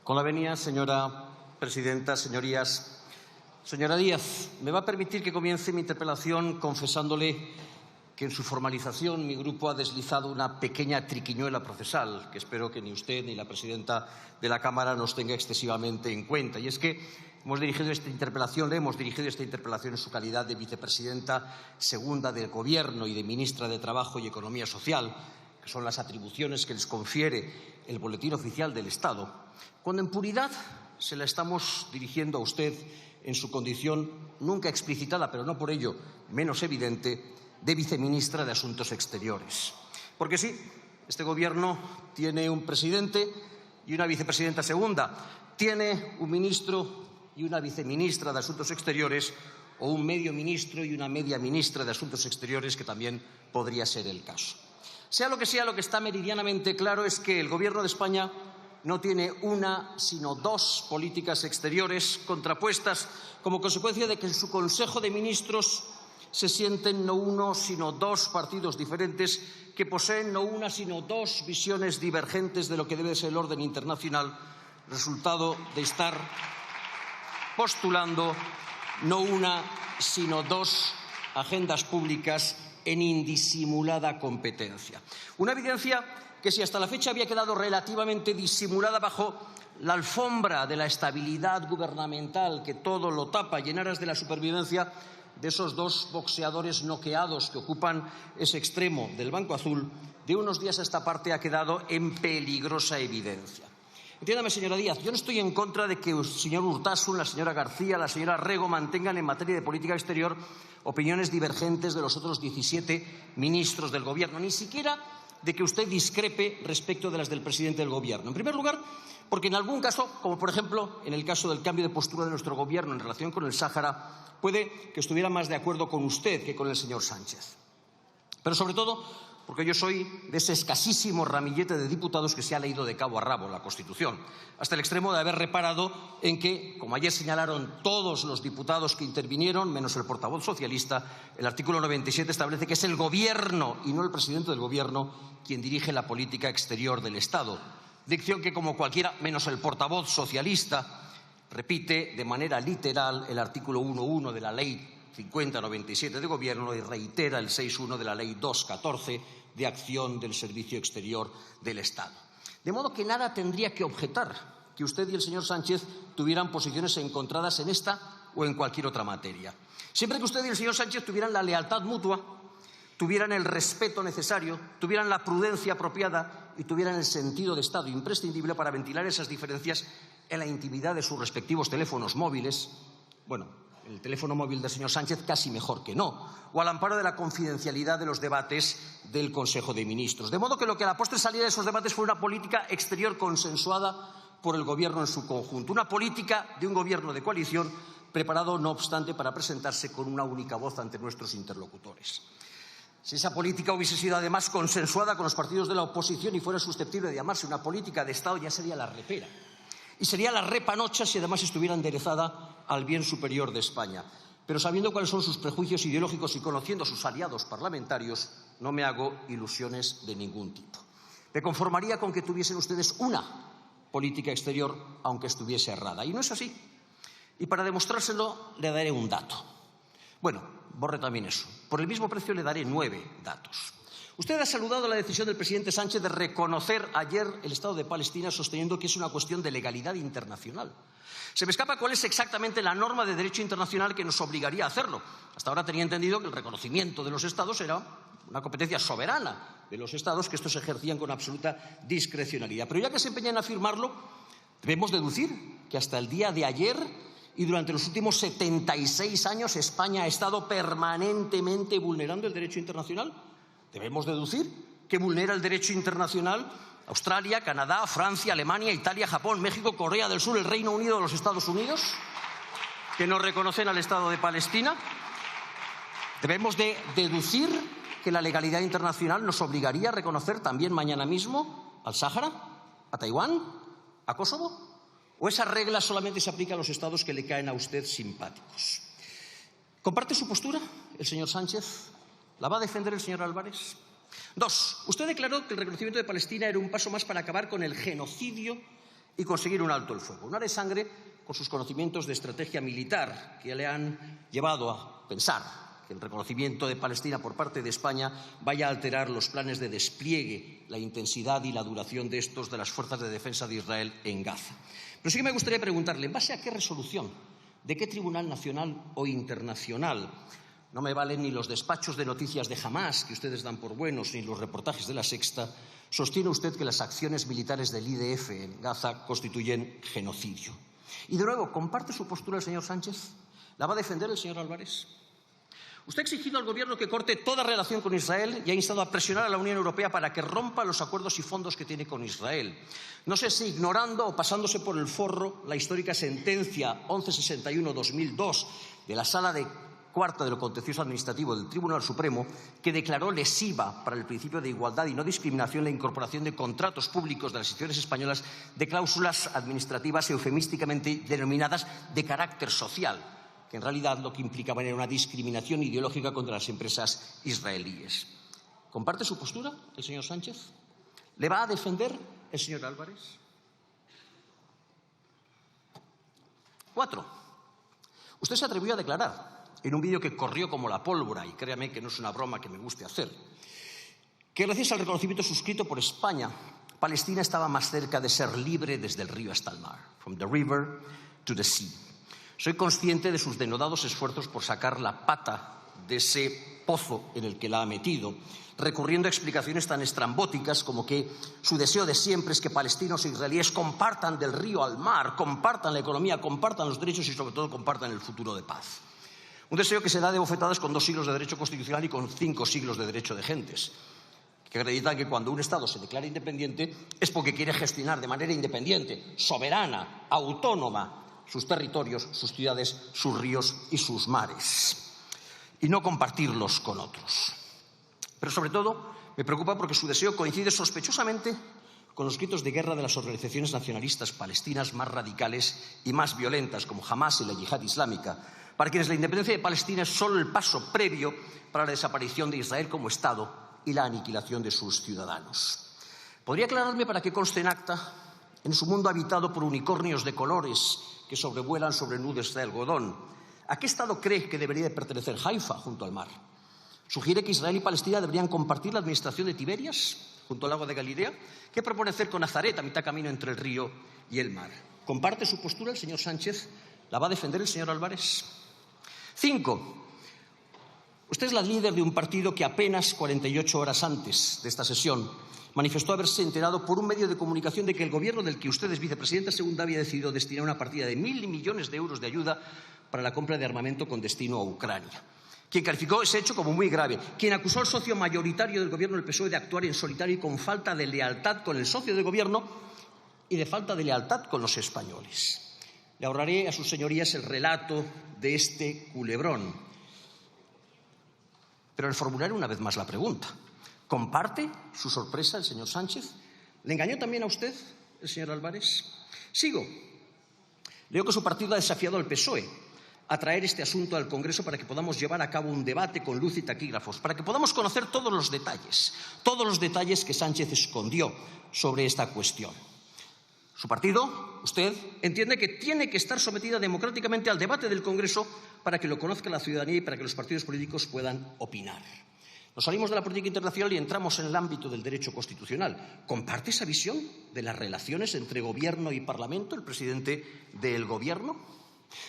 Con la venia, señora presidenta, señorías. Señora Díaz, me va a permitir que comience mi interpelación confesándole que en su formalización mi grupo ha deslizado una pequeña triquiñuela procesal que espero que ni usted ni la presidenta de la Cámara nos tenga excesivamente en cuenta. Y es que le hemos dirigido esta interpelación en su calidad de vicepresidenta segunda del Gobierno y de ministra de Trabajo y Economía Social, que son las atribuciones que les confiere el Boletín Oficial del Estado, cuando en puridad se la estamos dirigiendo a usted en su condición nunca explicitada, pero no por ello menos evidente, de viceministra de Asuntos Exteriores. Porque sí, este Gobierno tiene un presidente y una vicepresidenta segunda, tiene un ministro y una viceministra de Asuntos Exteriores, o un medio ministro y una media ministra de Asuntos Exteriores, que también podría ser el caso. Sea, lo que está meridianamente claro es que el Gobierno de España no tiene una, sino dos políticas exteriores contrapuestas como consecuencia de que en su Consejo de Ministros se sienten no uno, sino dos partidos diferentes que poseen no una, sino dos visiones divergentes de lo que debe ser el orden internacional, resultado de estar postulando no una, sino dos agendas públicas en indisimulada competencia. Una evidencia que, si hasta la fecha había quedado relativamente disimulada bajo la alfombra de la estabilidad gubernamental que todo lo tapa y en aras de la supervivencia de esos dos boxeadores noqueados que ocupan ese extremo del Banco Azul, de unos días a esta parte ha quedado en peligrosa evidencia. Entiéndame, señora Díaz, yo no estoy en contra de que el señor Urtasun, la señora García, la señora Rego mantengan en materia de política exterior opiniones divergentes de los otros 17 ministros del Gobierno, ni siquiera de que usted discrepe respecto de las del presidente del Gobierno. En primer lugar, porque en algún caso, como por ejemplo en el caso del cambio de postura de nuestro Gobierno en relación con el Sáhara, puede que estuviera más de acuerdo con usted que con el señor Sánchez. Pero sobre todo porque yo soy de ese escasísimo ramillete de diputados que se ha leído de cabo a rabo la Constitución, hasta el extremo de haber reparado en que, como ayer señalaron todos los diputados que intervinieron, menos el portavoz socialista, el artículo 97 establece que es el Gobierno y no el presidente del Gobierno quien dirige la política exterior del Estado. Dicción que, como cualquiera, menos el portavoz socialista, repite de manera literal el artículo 1.1 de la Ley 50/97 de Gobierno y reitera el 6.1 de la Ley 2.14 de acción del Servicio Exterior del Estado. De modo que nada tendría que objetar que usted y el señor Sánchez tuvieran posiciones encontradas en esta o en cualquier otra materia. Siempre que usted y el señor Sánchez tuvieran la lealtad mutua, tuvieran el respeto necesario, tuvieran la prudencia apropiada y tuvieran el sentido de Estado imprescindible para ventilar esas diferencias en la intimidad de sus respectivos teléfonos móviles. Bueno, el teléfono móvil del señor Sánchez casi mejor que no, o al amparo de la confidencialidad de los debates del Consejo de Ministros. De modo que lo que a la postre salía de esos debates fue una política exterior consensuada por el Gobierno en su conjunto, una política de un Gobierno de coalición preparado, no obstante, para presentarse con una única voz ante nuestros interlocutores. Si esa política hubiese sido además consensuada con los partidos de la oposición y fuera susceptible de llamarse una política de Estado, ya sería la repera. Y sería la repanocha si además estuviera enderezada al bien superior de España. Pero sabiendo cuáles son sus prejuicios ideológicos y conociendo a sus aliados parlamentarios, no me hago ilusiones de ningún tipo. Me conformaría con que tuviesen ustedes una política exterior, aunque estuviese errada. Y no es así. Y para demostrárselo le daré un dato. Bueno, borre también eso. Por el mismo precio le daré 9 datos. Usted ha saludado la decisión del presidente Sánchez de reconocer ayer el Estado de Palestina, sosteniendo que es una cuestión de legalidad internacional. Se me escapa cuál es exactamente la norma de derecho internacional que nos obligaría a hacerlo. Hasta ahora tenía entendido que el reconocimiento de los Estados era una competencia soberana de los Estados, que estos ejercían con absoluta discrecionalidad. Pero ya que se empeñan en afirmarlo, debemos deducir que hasta el día de ayer y durante los últimos 76 años España ha estado permanentemente vulnerando el derecho internacional. Debemos deducir que vulnera el derecho internacional Australia, Canadá, Francia, Alemania, Italia, Japón, México, Corea del Sur, el Reino Unido, los Estados Unidos, que no reconocen al Estado de Palestina. Debemos de deducir que la legalidad internacional nos obligaría a reconocer también mañana mismo al Sáhara, a Taiwán, a Kosovo. ¿O esa regla solamente se aplica a los Estados que le caen a usted simpáticos? ¿Comparte su postura el señor Sánchez? ¿La va a defender el señor Álvarez? 2. Usted declaró que el reconocimiento de Palestina era un paso más para acabar con el genocidio y conseguir un alto el fuego. Un área de sangre con sus conocimientos de estrategia militar que le han llevado a pensar que el reconocimiento de Palestina por parte de España vaya a alterar los planes de despliegue, la intensidad y la duración de estos de las fuerzas de defensa de Israel en Gaza. Pero sí que me gustaría preguntarle, ¿en base a qué resolución? ¿De qué tribunal nacional o internacional? No me valen ni los despachos de noticias de Hamás que ustedes dan por buenos, ni los reportajes de La Sexta. Sostiene usted que las acciones militares del IDF en Gaza constituyen genocidio. Y de nuevo, ¿comparte su postura el señor Sánchez? ¿La va a defender el señor Álvarez? Usted ha exigido al Gobierno que corte toda relación con Israel y ha instado a presionar a la Unión Europea para que rompa los acuerdos y fondos que tiene con Israel. No sé si ignorando o pasándose por el forro la histórica sentencia 1161-2002 de la Sala de Cuarta de lo Contencioso Administrativo del Tribunal Supremo, que declaró lesiva para el principio de igualdad y no discriminación la incorporación de contratos públicos de las instituciones españolas de cláusulas administrativas eufemísticamente denominadas de carácter social, que en realidad lo que implicaban era una discriminación ideológica contra las empresas israelíes. ¿Comparte su postura el señor Sánchez? ¿Le va a defender el señor Álvarez? 4. Usted se atrevió a declarar en un vídeo que corrió como la pólvora, y créame que no es una broma que me guste hacer, que gracias al reconocimiento suscrito por España, Palestina estaba más cerca de ser libre desde el río hasta el mar. From the river to the sea. Soy consciente de sus denodados esfuerzos por sacar la pata de ese pozo en el que la ha metido, recurriendo a explicaciones tan estrambóticas como que su deseo de siempre es que palestinos e israelíes compartan del río al mar, compartan la economía, compartan los derechos y sobre todo compartan el futuro de paz. Un deseo que se da de bofetadas con 2 siglos de derecho constitucional y con 5 siglos de derecho de gentes, que acreditan que cuando un Estado se declara independiente es porque quiere gestionar de manera independiente, soberana, autónoma, sus territorios, sus ciudades, sus ríos y sus mares, y no compartirlos con otros. Pero sobre todo me preocupa porque su deseo coincide sospechosamente con los gritos de guerra de las organizaciones nacionalistas palestinas más radicales y más violentas, como Hamás y la Yihad Islámica, para quienes la independencia de Palestina es solo el paso previo para la desaparición de Israel como Estado y la aniquilación de sus ciudadanos. ¿Podría aclararme para qué conste en acta, en su mundo habitado por unicornios de colores que sobrevuelan sobre nubes de algodón, a qué Estado cree que debería de pertenecer Haifa junto al mar? ¿Sugiere que Israel y Palestina deberían compartir la administración de Tiberias junto al lago de Galilea? ¿Qué propone hacer con Nazaret a mitad camino entre el río y el mar? ¿Comparte su postura el señor Sánchez? ¿La va a defender el señor Álvarez? 5. Usted es la líder de un partido que apenas 48 horas antes de esta sesión manifestó haberse enterado por un medio de comunicación de que el Gobierno del que usted es vicepresidenta segunda había decidido destinar una partida de 1.000 millones de euros de ayuda para la compra de armamento con destino a Ucrania. Quien calificó ese hecho como muy grave, quien acusó al socio mayoritario del Gobierno del PSOE de actuar en solitario y con falta de lealtad con el socio de Gobierno y de falta de lealtad con los españoles. Le ahorraré a sus señorías el relato de este culebrón, pero le formularé una vez más la pregunta. ¿Comparte su sorpresa el señor Sánchez? ¿Le engañó también a usted el señor Álvarez? Sigo. Leo que su partido ha desafiado al PSOE a traer este asunto al Congreso para que podamos llevar a cabo un debate con luz y taquígrafos, para que podamos conocer todos los detalles que Sánchez escondió sobre esta cuestión. Su partido, usted, entiende que tiene que estar sometida democráticamente al debate del Congreso para que lo conozca la ciudadanía y para que los partidos políticos puedan opinar. Nos salimos de la política internacional y entramos en el ámbito del derecho constitucional. ¿Comparte esa visión de las relaciones entre Gobierno y Parlamento, el presidente del Gobierno?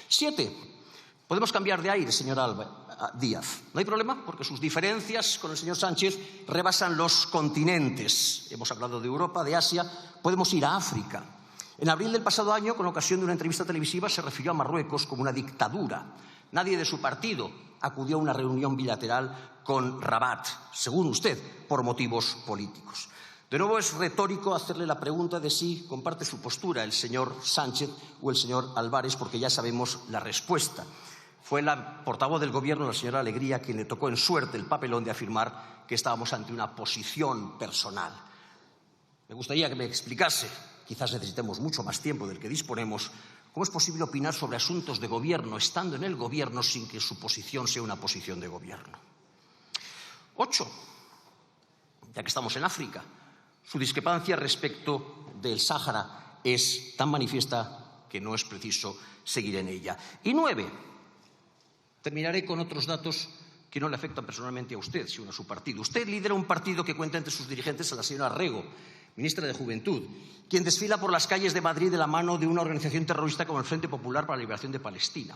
7. Podemos cambiar de aire, señor Díaz. No hay problema, porque sus diferencias con el señor Sánchez rebasan los continentes. Hemos hablado de Europa, de Asia, podemos ir a África. En abril del pasado año, con ocasión de una entrevista televisiva, se refirió a Marruecos como una dictadura. Nadie de su partido acudió a una reunión bilateral con Rabat, según usted, por motivos políticos. De nuevo es retórico hacerle la pregunta de si comparte su postura el señor Sánchez o el señor Álvarez, porque ya sabemos la respuesta. Fue la portavoz del Gobierno, la señora Alegría, quien le tocó en suerte el papelón de afirmar que estábamos ante una posición personal. Me gustaría que me explicase, quizás necesitemos mucho más tiempo del que disponemos, cómo es posible opinar sobre asuntos de Gobierno estando en el Gobierno sin que su posición sea una posición de Gobierno. 8. Ya que estamos en África, su discrepancia respecto del Sáhara es tan manifiesta que no es preciso seguir en ella. Y 9. Terminaré con otros datos que no le afectan personalmente a usted, sino a su partido. Usted lidera un partido que cuenta entre sus dirigentes a la señora Rego, ministra de Juventud, quien desfila por las calles de Madrid de la mano de una organización terrorista como el Frente Popular para la Liberación de Palestina,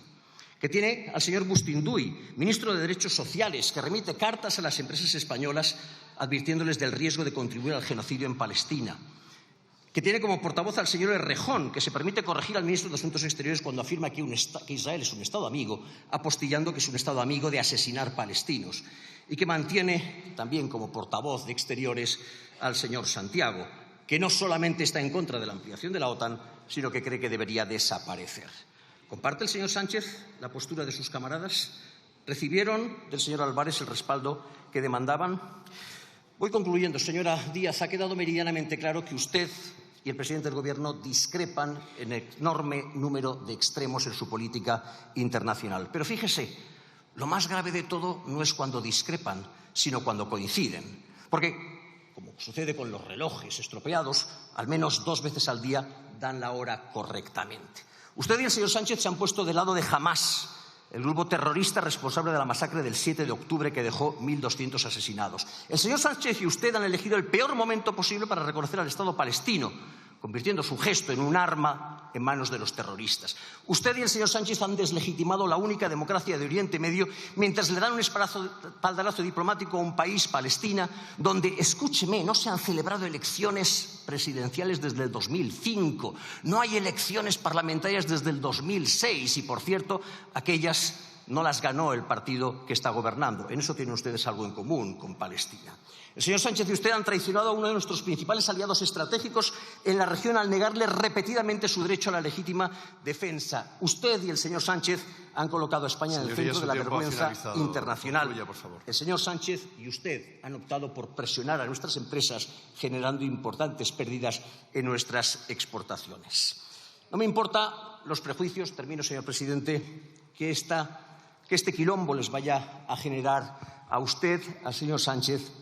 que tiene al señor Bustinduy, ministro de Derechos Sociales, que remite cartas a las empresas españolas advirtiéndoles del riesgo de contribuir al genocidio en Palestina, que tiene como portavoz al señor Errejón, que se permite corregir al ministro de Asuntos Exteriores cuando afirma que Israel es un Estado amigo, apostillando que es un Estado amigo de asesinar palestinos, y que mantiene también como portavoz de Exteriores al señor Santiago, que no solamente está en contra de la ampliación de la OTAN, sino que cree que debería desaparecer. ¿Comparte el señor Sánchez la postura de sus camaradas? ¿Recibieron del señor Álvarez el respaldo que demandaban? Voy concluyendo, señora Díaz. Ha quedado meridianamente claro que usted y el presidente del Gobierno discrepan en enorme número de extremos en su política internacional. Pero fíjese, lo más grave de todo no es cuando discrepan, sino cuando coinciden. Porque, como sucede con los relojes estropeados, al menos 2 veces al día dan la hora correctamente. Usted y el señor Sánchez se han puesto del lado de Hamás, el grupo terrorista responsable de la masacre del 7 de octubre que dejó 1.200 asesinados. El señor Sánchez y usted han elegido el peor momento posible para reconocer al Estado palestino, convirtiendo su gesto en un arma en manos de los terroristas. Usted y el señor Sánchez han deslegitimado la única democracia de Oriente Medio mientras le dan un espaldarazo diplomático a un país, Palestina, donde, escúcheme, no se han celebrado elecciones presidenciales desde el 2005, no hay elecciones parlamentarias desde el 2006 y, por cierto, aquellas no las ganó el partido que está gobernando. En eso tienen ustedes algo en común con Palestina. El señor Sánchez y usted han traicionado a uno de nuestros principales aliados estratégicos en la región al negarle repetidamente su derecho a la legítima defensa. Usted y el señor Sánchez han colocado a España en el centro de la vergüenza internacional. Concluya, por favor. El señor Sánchez y usted han optado por presionar a nuestras empresas, generando importantes pérdidas en nuestras exportaciones. No me importan los prejuicios, termino, señor presidente, que este quilombo les vaya a generar a usted, al señor Sánchez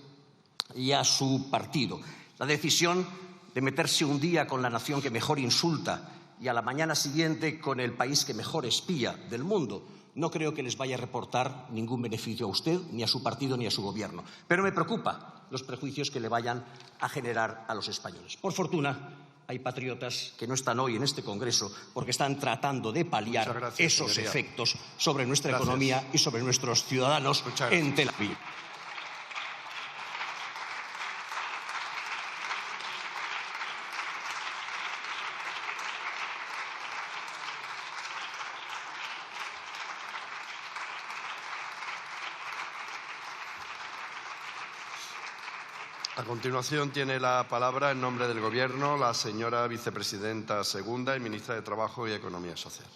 y a su partido. La decisión de meterse un día con la nación que mejor insulta y a la mañana siguiente con el país que mejor espía del mundo no creo que les vaya a reportar ningún beneficio a usted, ni a su partido, ni a su gobierno. Pero me preocupan los prejuicios que le vayan a generar a los españoles. Por fortuna, hay patriotas que no están hoy en este Congreso porque están tratando de paliar esos efectos sobre nuestra economía y sobre nuestros ciudadanos en Tel Aviv. A continuación tiene la palabra en nombre del Gobierno la señora vicepresidenta segunda y ministra de Trabajo y Economía Social.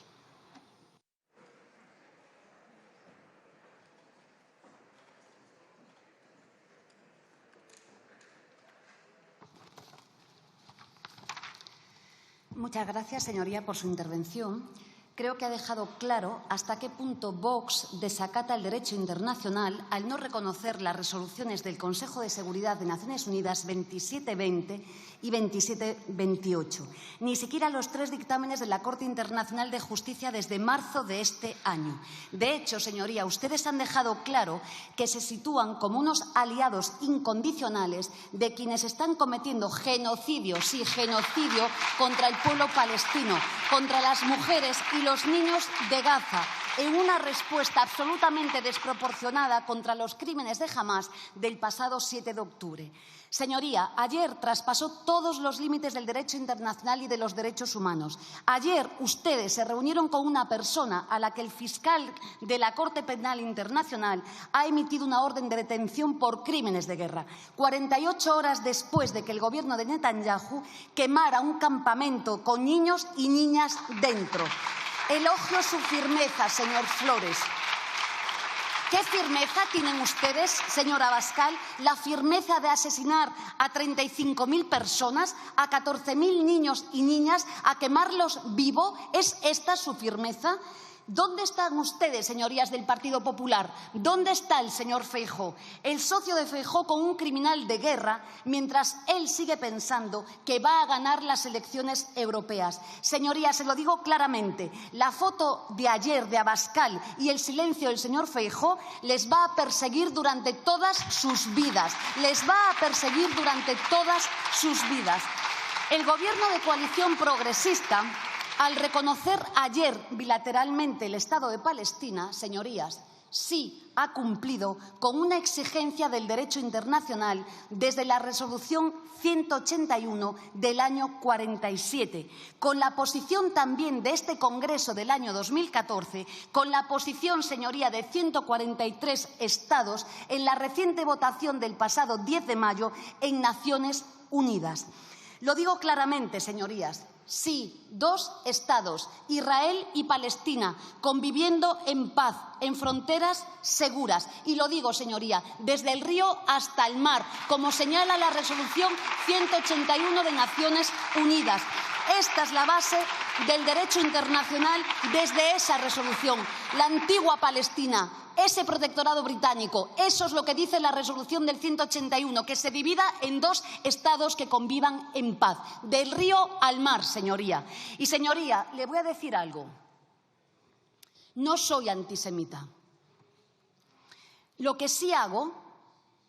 Muchas gracias, señoría, por su intervención. Creo que ha dejado claro hasta qué punto Vox desacata el derecho internacional al no reconocer las resoluciones del Consejo de Seguridad de Naciones Unidas 2720 y 2728, ni siquiera los 3 dictámenes de la Corte Internacional de Justicia desde marzo de este año. De hecho, señoría, ustedes han dejado claro que se sitúan como unos aliados incondicionales de quienes están cometiendo genocidio, sí, genocidio contra el pueblo palestino, contra las mujeres y los niños de Gaza, en una respuesta absolutamente desproporcionada contra los crímenes de Hamás del pasado 7 de octubre. Señoría, ayer traspasó todos los límites del derecho internacional y de los derechos humanos. Ayer ustedes se reunieron con una persona a la que el fiscal de la Corte Penal Internacional ha emitido una orden de detención por crímenes de guerra, 48 horas después de que el gobierno de Netanyahu quemara un campamento con niños y niñas dentro. Elogio su firmeza, señor Flores. ¿Qué firmeza tienen ustedes, señora Abascal? La firmeza de asesinar a 35.000 personas, a 14.000 niños y niñas, a quemarlos vivo. ¿Es esta su firmeza? ¿Dónde están ustedes, señorías del Partido Popular? ¿Dónde está el señor Feijóo? El socio de Feijóo con un criminal de guerra, mientras él sigue pensando que va a ganar las elecciones europeas. Señorías, se lo digo claramente, la foto de ayer de Abascal y el silencio del señor Feijóo les va a perseguir durante todas sus vidas. Les va a perseguir durante todas sus vidas. El Gobierno de coalición progresista, al reconocer ayer bilateralmente el Estado de Palestina, señorías, sí ha cumplido con una exigencia del derecho internacional desde la resolución 181 del año 47, con la posición también de este Congreso del año 2014, con la posición, señoría, de 143 estados en la reciente votación del pasado 10 de mayo en Naciones Unidas. Lo digo claramente, señorías. Sí, dos estados, Israel y Palestina, conviviendo en paz, en fronteras seguras. Y lo digo, señoría, desde el río hasta el mar, como señala la resolución 181 de Naciones Unidas. Esta es la base del derecho internacional desde esa resolución. La antigua Palestina, ese protectorado británico, eso es lo que dice la resolución del 181, que se divida en dos estados que convivan en paz, del río al mar, señoría. Y, señoría, le voy a decir algo. No soy antisemita. Lo que sí hago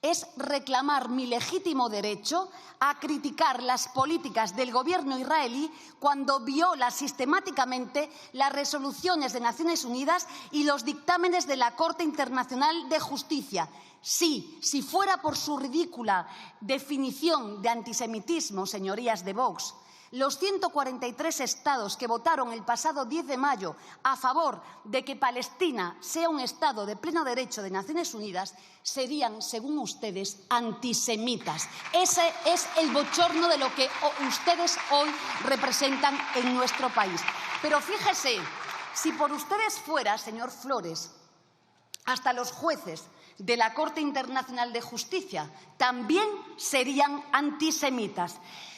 es reclamar mi legítimo derecho a criticar las políticas del gobierno israelí cuando viola sistemáticamente las resoluciones de Naciones Unidas y los dictámenes de la Corte Internacional de Justicia. Sí, si fuera por su ridícula definición de antisemitismo, señorías de Vox, los 143 estados que votaron el pasado 10 de mayo a favor de que Palestina sea un estado de pleno derecho de Naciones Unidas serían, según ustedes, antisemitas. Ese es el bochorno de lo que ustedes hoy representan en nuestro país. Pero fíjese, si por ustedes fuera, señor Flores, hasta los jueces de la Corte Internacional de Justicia también serían antisemitas.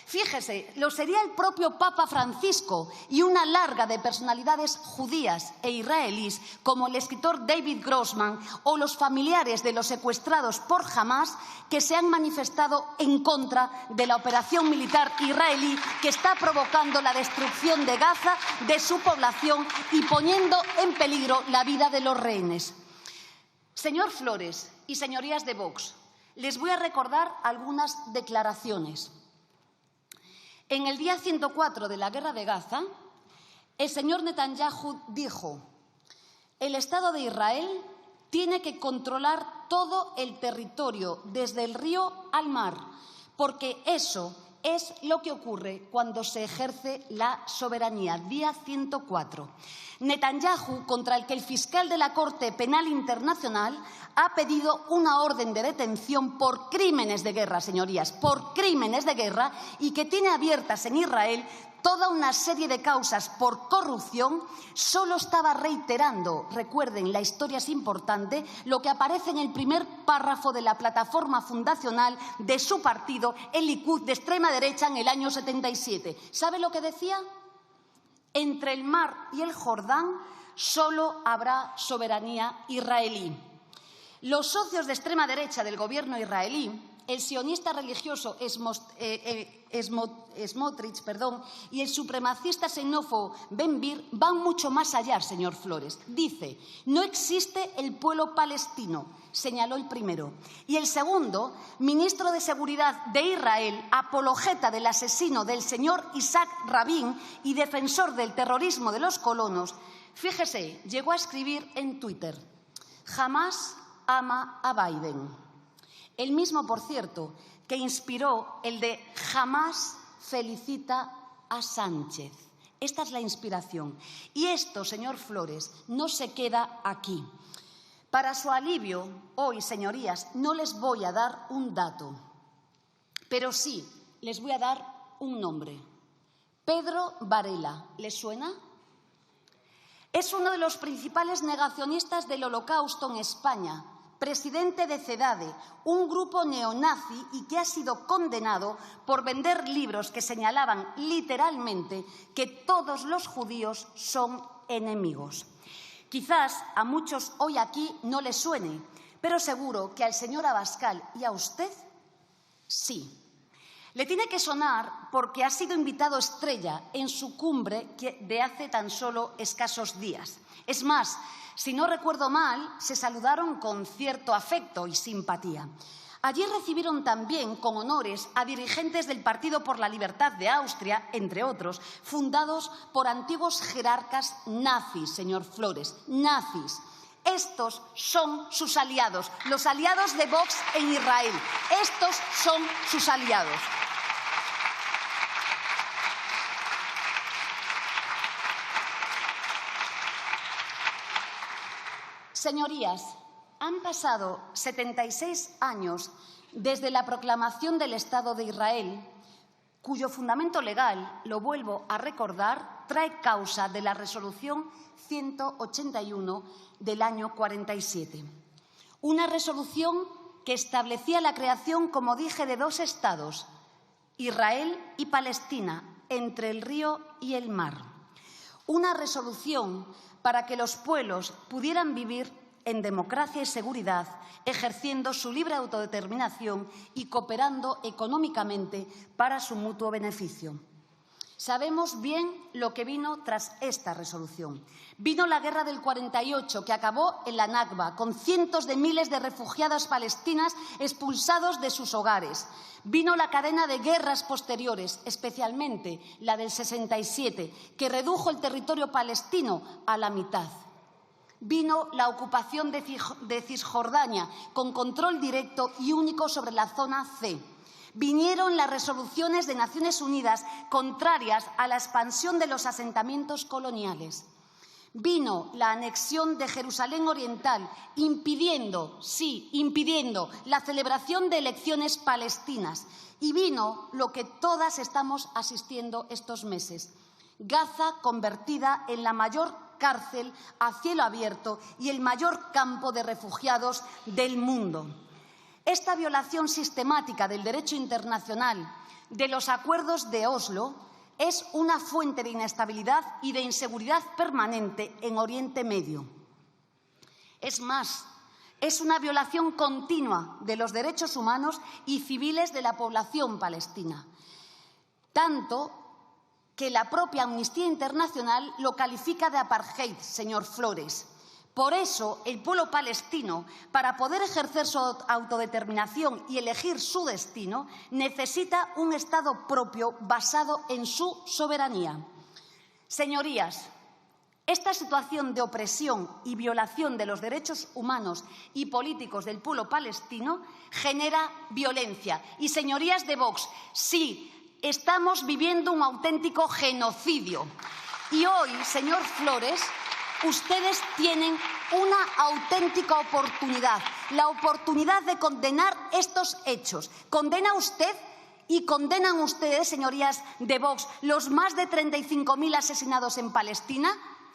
Fíjese, lo sería el propio Papa Francisco y una larga de personalidades judías e israelíes como el escritor David Grossman o los familiares de los secuestrados por Hamás que se han manifestado en contra de la operación militar israelí que está provocando la destrucción de Gaza, de su población y poniendo en peligro la vida de los rehenes. Señor Flores y señorías de Vox, les voy a recordar algunas declaraciones. En el día 104 de la guerra de Gaza, el señor Netanyahu dijo: el Estado de Israel tiene que controlar todo el territorio, desde el río al mar, porque eso es lo que ocurre cuando se ejerce la soberanía. Día 104. Netanyahu, contra el que el fiscal de la Corte Penal Internacional ha pedido una orden de detención por crímenes de guerra, señorías, por crímenes de guerra, y que tiene abiertas en Israel toda una serie de causas por corrupción, solo estaba reiterando, recuerden, la historia es importante, lo que aparece en el primer párrafo de la plataforma fundacional de su partido, el Likud, de extrema derecha, en el año 77. ¿Sabe lo que decía? Entre el mar y el Jordán solo habrá soberanía israelí. Los socios de extrema derecha del gobierno israelí, el sionista religioso Smotrich, y el supremacista xenófobo Ben-Gvir van mucho más allá, señor Flores. Dice: no existe el pueblo palestino, señaló el primero. Y el segundo, ministro de Seguridad de Israel, apologeta del asesino del señor Isaac Rabin y defensor del terrorismo de los colonos, fíjese, llegó a escribir en Twitter: Hamás ama a Biden. El mismo, por cierto, que inspiró el de Hamás felicita a Sánchez. Esta es la inspiración. Y esto, señor Flores, no se queda aquí. Para su alivio, hoy, señorías, no les voy a dar un dato, pero sí les voy a dar un nombre. Pedro Varela, ¿les suena? Es uno de los principales negacionistas del Holocausto en España, presidente de CEDADE, un grupo neonazi, y que ha sido condenado por vender libros que señalaban literalmente que todos los judíos son enemigos. Quizás a muchos hoy aquí no les suene, pero seguro que al señor Abascal y a usted sí. Le tiene que sonar porque ha sido invitado estrella en su cumbre de hace tan solo escasos días. Es más, si no recuerdo mal, se saludaron con cierto afecto y simpatía. Allí recibieron también con honores a dirigentes del Partido por la Libertad de Austria, entre otros, fundados por antiguos jerarcas nazis, señor Flores, nazis. Estos son sus aliados, los aliados de Vox en Israel. Estos son sus aliados. Señorías, han pasado 76 años desde la proclamación del Estado de Israel, cuyo fundamento legal, lo vuelvo a recordar, trae causa de la Resolución 181 del año 47. Una resolución que establecía la creación, como dije, de dos Estados, Israel y Palestina, entre el río y el mar. Una resolución para que los pueblos pudieran vivir en democracia y seguridad, ejerciendo su libre autodeterminación y cooperando económicamente para su mutuo beneficio. Sabemos bien lo que vino tras esta resolución. Vino la guerra del 48, que acabó en la Nakba, con cientos de miles de refugiadas palestinas expulsados de sus hogares. Vino la cadena de guerras posteriores, especialmente la del 67, que redujo el territorio palestino a la mitad. Vino la ocupación de Cisjordania, con control directo y único sobre la zona C. Vinieron las resoluciones de Naciones Unidas contrarias a la expansión de los asentamientos coloniales. Vino la anexión de Jerusalén Oriental, impidiendo la celebración de elecciones palestinas. Y vino lo que todas estamos asistiendo estos meses: Gaza convertida en la mayor cárcel a cielo abierto y el mayor campo de refugiados del mundo. Esta violación sistemática del derecho internacional, de los acuerdos de Oslo, es una fuente de inestabilidad y de inseguridad permanente en Oriente Medio. Es más, es una violación continua de los derechos humanos y civiles de la población palestina, tanto que la propia Amnistía Internacional lo califica de apartheid, señor Flores. Por eso, el pueblo palestino, para poder ejercer su autodeterminación y elegir su destino, necesita un Estado propio basado en su soberanía. Señorías, esta situación de opresión y violación de los derechos humanos y políticos del pueblo palestino genera violencia. Y, señorías de Vox, sí, estamos viviendo un auténtico genocidio. Y hoy, señor Flores, ustedes tienen una auténtica oportunidad, la oportunidad de condenar estos hechos. ¿Condena usted y condenan ustedes, señorías de Vox, los más de 35.000 asesinados en Palestina?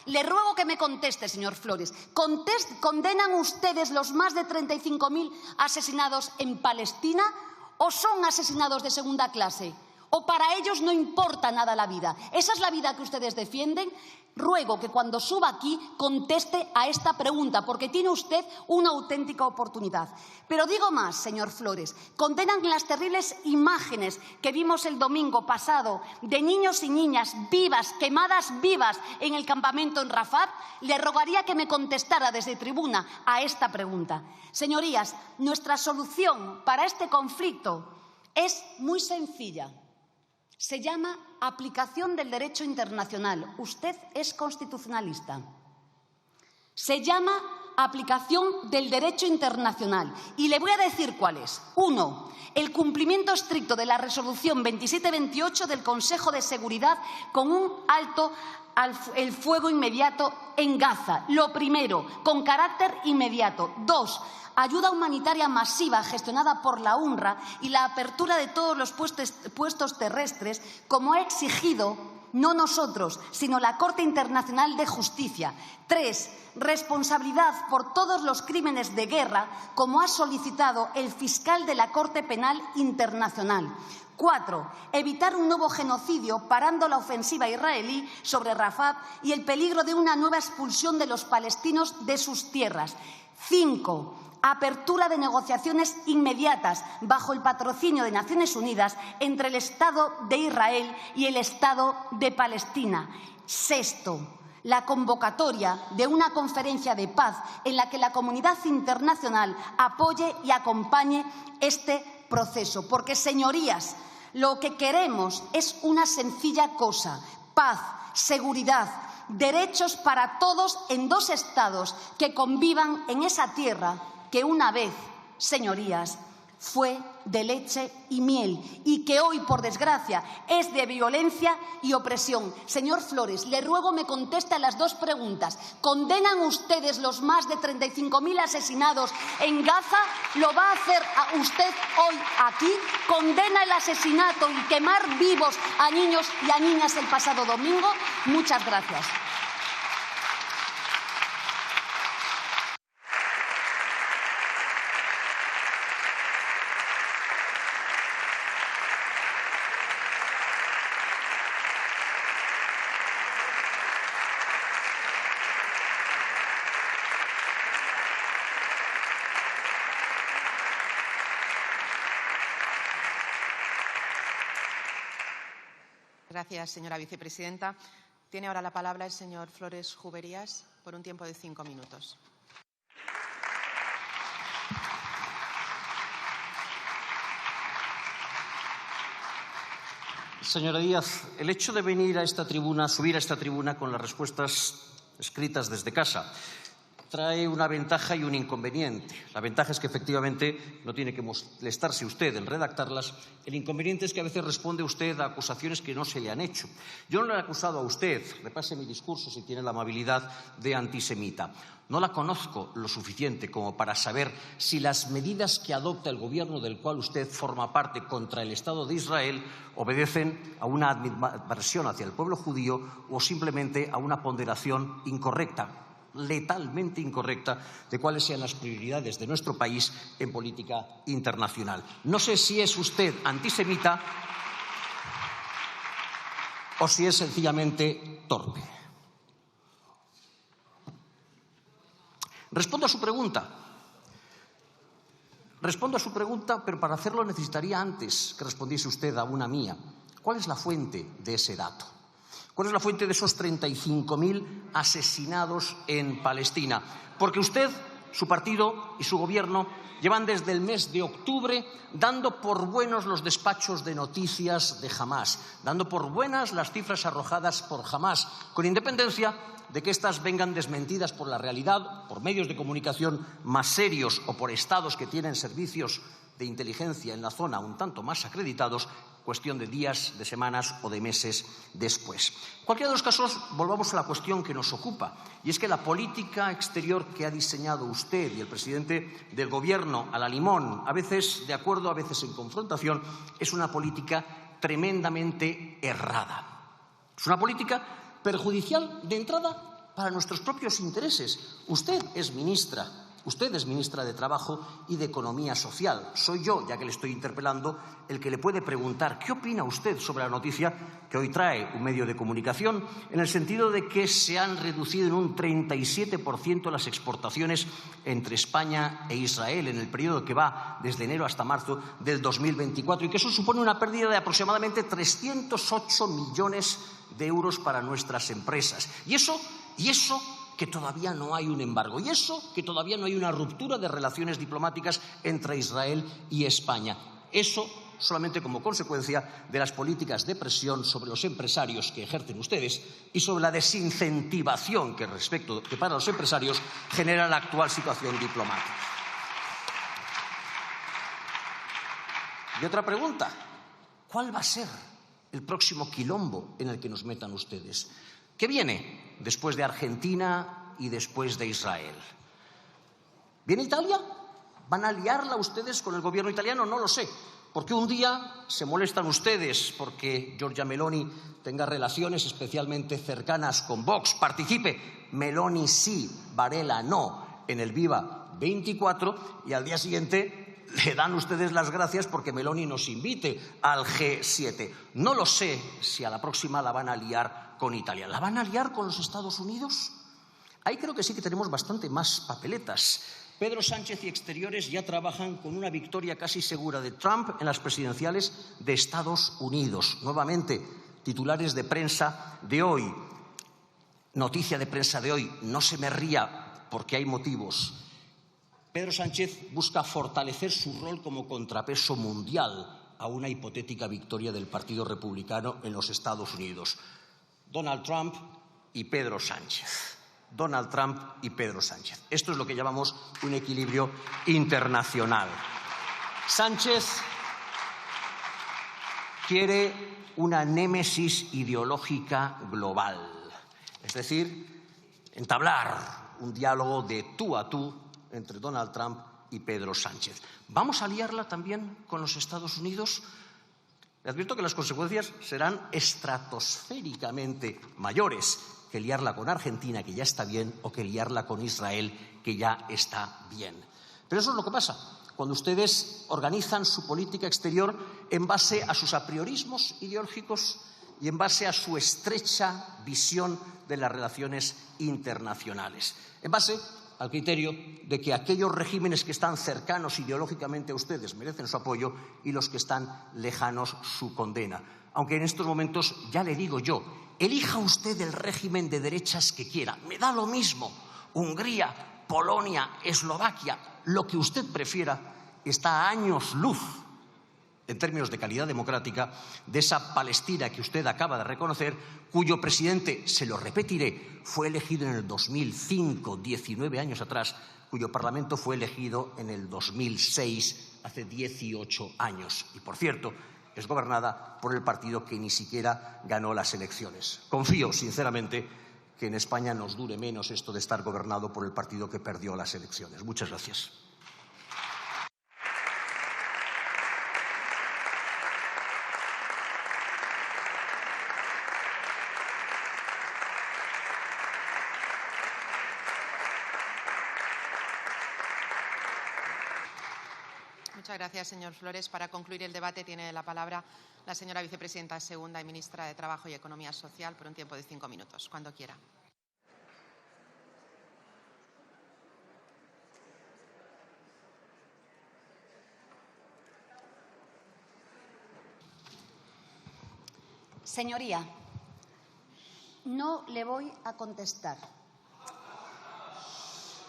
Le ruego que me conteste, señor Flores. ¿Condenan ustedes los más de 35.000 asesinados en Palestina o son asesinados de segunda clase? ¿O para ellos no importa nada la vida? ¿Esa es la vida que ustedes defienden? Ruego que cuando suba aquí conteste a esta pregunta, porque tiene usted una auténtica oportunidad. Pero digo más, señor Flores. ¿Condenan las terribles imágenes que vimos el domingo pasado de niños y niñas vivas, quemadas vivas en el campamento en Rafah? Le rogaría que me contestara desde tribuna a esta pregunta. Señorías, nuestra solución para este conflicto es muy sencilla. Se llama aplicación del derecho internacional. Usted es constitucionalista. Se llama aplicación del derecho internacional. Y le voy a decir cuál es. 1. El cumplimiento estricto de la resolución 2728 del Consejo de Seguridad con un alto el fuego inmediato en Gaza. Lo primero, con carácter inmediato. 2. Ayuda humanitaria masiva gestionada por la UNRWA y la apertura de todos los puestos terrestres, como ha exigido no nosotros, sino la Corte Internacional de Justicia. 3. Responsabilidad por todos los crímenes de guerra, como ha solicitado el fiscal de la Corte Penal Internacional. 4. Evitar un nuevo genocidio parando la ofensiva israelí sobre Rafah y el peligro de una nueva expulsión de los palestinos de sus tierras. 5. Apertura de negociaciones inmediatas bajo el patrocinio de Naciones Unidas entre el Estado de Israel y el Estado de Palestina. 6. La convocatoria de una conferencia de paz en la que la comunidad internacional apoye y acompañe este proceso. Porque, señorías, lo que queremos es una sencilla cosa: paz, seguridad, derechos para todos en 2 estados que convivan en esa tierra que una vez, señorías, fue de leche y miel y que hoy, por desgracia, es de violencia y opresión. Señor Flores, le ruego me conteste a las 2 preguntas. ¿Condenan ustedes los más de 35.000 asesinados en Gaza? ¿Lo va a hacer usted hoy aquí? ¿Condena el asesinato y quemar vivos a niños y a niñas el pasado domingo? Muchas gracias. Gracias, señora vicepresidenta. Tiene ahora la palabra el señor Flores Juberías por un tiempo de 5 minutos. Señora Díaz, el hecho de venir a esta tribuna, subir a esta tribuna con las respuestas escritas desde casa, trae una ventaja y un inconveniente. La ventaja es que efectivamente no tiene que molestarse usted en redactarlas. El inconveniente es que a veces responde usted a acusaciones que no se le han hecho. Yo no le he acusado a usted, repase mi discurso si tiene la amabilidad, de antisemita. No la conozco lo suficiente como para saber si las medidas que adopta el gobierno del cual usted forma parte contra el Estado de Israel obedecen a una adversión hacia el pueblo judío o simplemente a una ponderación incorrecta, letalmente incorrecta, de cuáles sean las prioridades de nuestro país en política internacional. No sé si es usted antisemita o si es sencillamente torpe. Respondo a su pregunta. Respondo a su pregunta, pero para hacerlo necesitaría antes que respondiese usted a una mía. ¿Cuál es la fuente de ese dato? ¿Cuál es la fuente de esos 35.000 asesinados en Palestina? Porque usted, su partido y su gobierno llevan desde el mes de octubre dando por buenos los despachos de noticias de Hamás, dando por buenas las cifras arrojadas por Hamás, con independencia de que éstas vengan desmentidas por la realidad, por medios de comunicación más serios o por estados que tienen servicios de inteligencia en la zona un tanto más acreditados, cuestión de días, de semanas o de meses después. En cualquiera de los casos, volvamos a la cuestión que nos ocupa, y es que la política exterior que ha diseñado usted y el presidente del Gobierno a la limón, a veces de acuerdo, a veces en confrontación, es una política tremendamente errada. Es una política perjudicial de entrada para nuestros propios intereses. Usted es ministra de Trabajo y de Economía Social. Soy yo, ya que le estoy interpelando, el que le puede preguntar ¿qué opina usted sobre la noticia que hoy trae un medio de comunicación en el sentido de que se han reducido en un 37% las exportaciones entre España e Israel en el periodo que va desde enero hasta marzo del 2024 y que eso supone una pérdida de aproximadamente 308 millones de euros para nuestras empresas? Y eso que todavía no hay un embargo, y eso que todavía no hay una ruptura de relaciones diplomáticas entre Israel y España. Eso solamente como consecuencia de las políticas de presión sobre los empresarios que ejercen ustedes y sobre la desincentivación que para los empresarios genera la actual situación diplomática. Y otra pregunta, ¿cuál va a ser el próximo quilombo en el que nos metan ustedes? ¿Qué viene después de Argentina y después de Israel? ¿Viene Italia? ¿Van a liarla ustedes con el gobierno italiano? No lo sé. Porque un día se molestan ustedes porque Giorgia Meloni tenga relaciones especialmente cercanas con Vox, participe, Meloni sí, Varela no, en el Viva 24, y al día siguiente le dan ustedes las gracias porque Meloni nos invite al G7. No lo sé si a la próxima la van a liar con Italia. ¿La van a liar con los Estados Unidos? Ahí creo que sí que tenemos bastante más papeletas. Pedro Sánchez y Exteriores ya trabajan con una victoria casi segura de Trump en las presidenciales de Estados Unidos. Nuevamente, titulares de prensa de hoy. Noticia de prensa de hoy. No se me ría porque hay motivos. Pedro Sánchez busca fortalecer su rol como contrapeso mundial a una hipotética victoria del Partido Republicano en los Estados Unidos. Donald Trump y Pedro Sánchez. Donald Trump y Pedro Sánchez. Esto es lo que llamamos un equilibrio internacional. Sánchez quiere una némesis ideológica global, es decir, entablar un diálogo de tú a tú entre Donald Trump y Pedro Sánchez. ¿Vamos a liarla también con los Estados Unidos? Le advierto que las consecuencias serán estratosféricamente mayores que liarla con Argentina, que ya está bien, o que liarla con Israel, que ya está bien. Pero eso es lo que pasa cuando ustedes organizan su política exterior en base a sus apriorismos ideológicos y en base a su estrecha visión de las relaciones internacionales, en base al criterio de que aquellos regímenes que están cercanos ideológicamente a ustedes merecen su apoyo y los que están lejanos su condena. Aunque en estos momentos, ya le digo yo, elija usted el régimen de derechas que quiera. Me da lo mismo. Hungría, Polonia, Eslovaquia, lo que usted prefiera, está a años luz, en términos de calidad democrática, de esa Palestina que usted acaba de reconocer, cuyo presidente, se lo repetiré, fue elegido en el 2005, 19 años atrás, cuyo Parlamento fue elegido en el 2006, hace 18 años. Y, por cierto, es gobernada por el partido que ni siquiera ganó las elecciones. Confío, sinceramente, que en España nos dure menos esto de estar gobernado por el partido que perdió las elecciones. Muchas gracias. Muchas gracias, señor Flores. Para concluir el debate tiene la palabra la señora vicepresidenta segunda y ministra de Trabajo y Economía Social por un tiempo de 5 minutos, cuando quiera. Señoría, no le voy a contestar.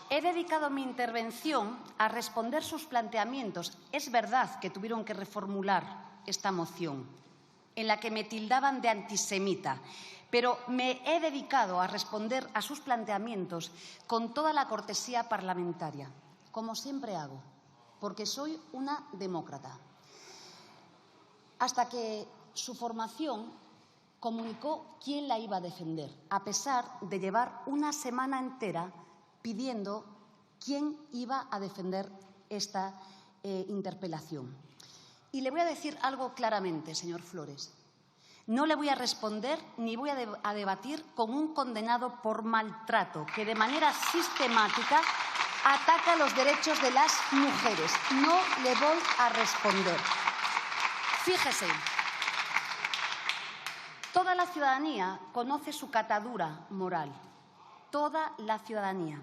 He dedicado mi intervención a responder sus planteamientos. Es verdad que tuvieron que reformular esta moción, en la que me tildaban de antisemita, pero me he dedicado a responder a sus planteamientos con toda la cortesía parlamentaria, como siempre hago, porque soy una demócrata. Hasta que su formación comunicó quién la iba a defender, a pesar de llevar una semana entera pidiendo quién iba a defender esta interpelación. Y le voy a decir algo claramente, señor Flores. No le voy a responder ni voy a debatir con un condenado por maltrato que de manera sistemática ataca los derechos de las mujeres. No le voy a responder. Fíjese, toda la ciudadanía conoce su catadura moral. Toda la ciudadanía.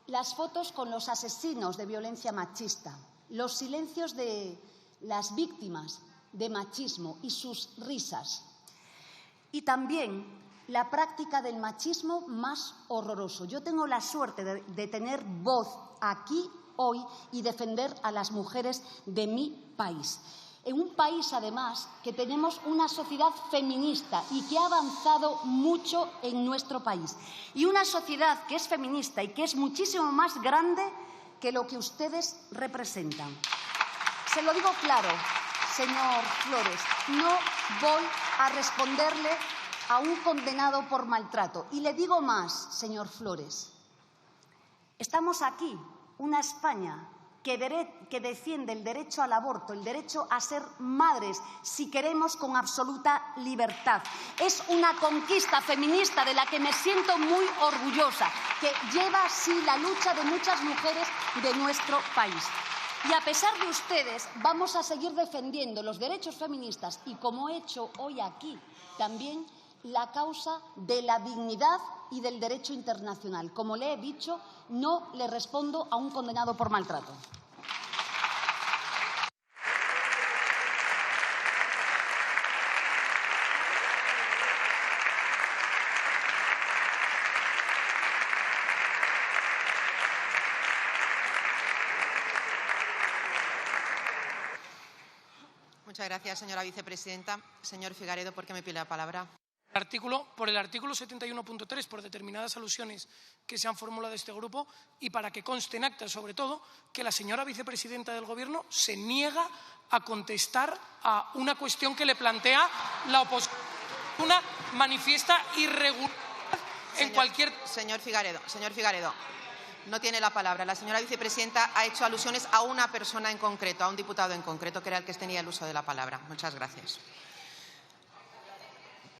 Las fotos con los asesinos de violencia machista, los silencios de las víctimas de machismo y sus risas. Y también la práctica del machismo más horroroso. Yo tengo la suerte de tener voz aquí hoy y defender a las mujeres de mi país. En un país, además, que tenemos una sociedad feminista y que ha avanzado mucho en nuestro país. Y una sociedad que es feminista y que es muchísimo más grande que lo que ustedes representan. Se lo digo claro, señor Flores, no voy a responderle a un condenado por maltrato. Y le digo más, señor Flores. Estamos aquí, una España que defiende el derecho al aborto, el derecho a ser madres, si queremos, con absoluta libertad. Es una conquista feminista de la que me siento muy orgullosa, que lleva así la lucha de muchas mujeres de nuestro país. Y a pesar de ustedes, vamos a seguir defendiendo los derechos feministas y, como he hecho hoy aquí, también la causa de la dignidad y del derecho internacional. Como le he dicho, no le respondo a un condenado por maltrato. Muchas gracias, señora vicepresidenta. Señor Figaredo, ¿por qué me pide la palabra? Por el artículo 71.3, por determinadas alusiones que se han formulado de este grupo, y para que conste en acta, sobre todo, que la señora vicepresidenta del Gobierno se niega a contestar a una cuestión que le plantea la oposición. Una manifiesta irregularidad en cualquier... Señor Figaredo, no tiene la palabra. La señora vicepresidenta ha hecho alusiones a una persona en concreto, a un diputado en concreto, que era el que tenía el uso de la palabra. Muchas gracias.